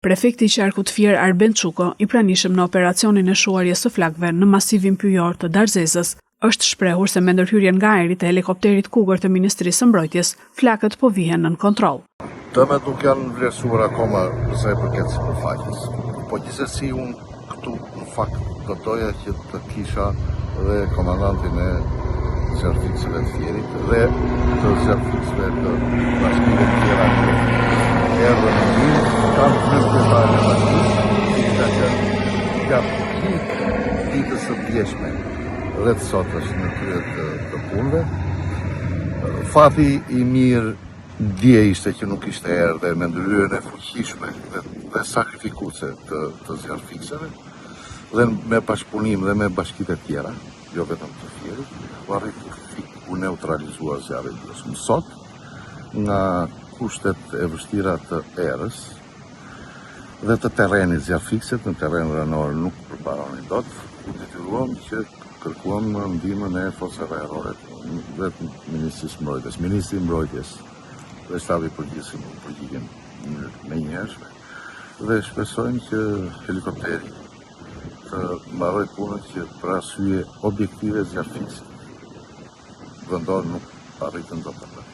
Prefekti i Qarkut Fier Arben Çuko, i pranishëm në operacionin e shuarjes së flakëve në masivin pyjor të Darzezës, është shprehur se me ndërhyrjen nga ajri të helikopterit Cougar të Ministrisë së Mbrojtjes, flakët po vihen nën kontroll. Dëmet nuk janë vlerësuar akoma sa i përket sipërfaqes. Po gjithsesi unë këtu në fakt do doja që të kisha dhe komandantin e zjarrfikseve të Fierit dhe të zjarrfikseve të bashkive të tjera që erdhën në mirë, kanë kryetare në bashkisë, që gjatë ditës së djeshme dhe të sotës në krye të punëve. Fati i mirë dje ishte që nuk ishte erë dhe me ndryrën e fuqishme dhe sakrifikuese të zjarrfikseve dhe me bashkëpunim dhe me bashkitë e tjera, jo vetëm të Fierit, u neutralizuar zjarri i Blusëm. Sot, nga kushtet e vështira të erës dhe të terrenit zjarrfikset, në terren rënor nuk përbaronin dot, u detyruam që kërkuam ndihmën e forcave ajrore dhe të Ministrisë Mbrojtjes. Ministri i Mbrojtjes dhe shtabi i përgjithshëm përgjigjen me njëhershme dhe shpresojmë që helikopteri të mbaroj punën që për arsye objektive zjarrfikse vendor nuk arritën dot.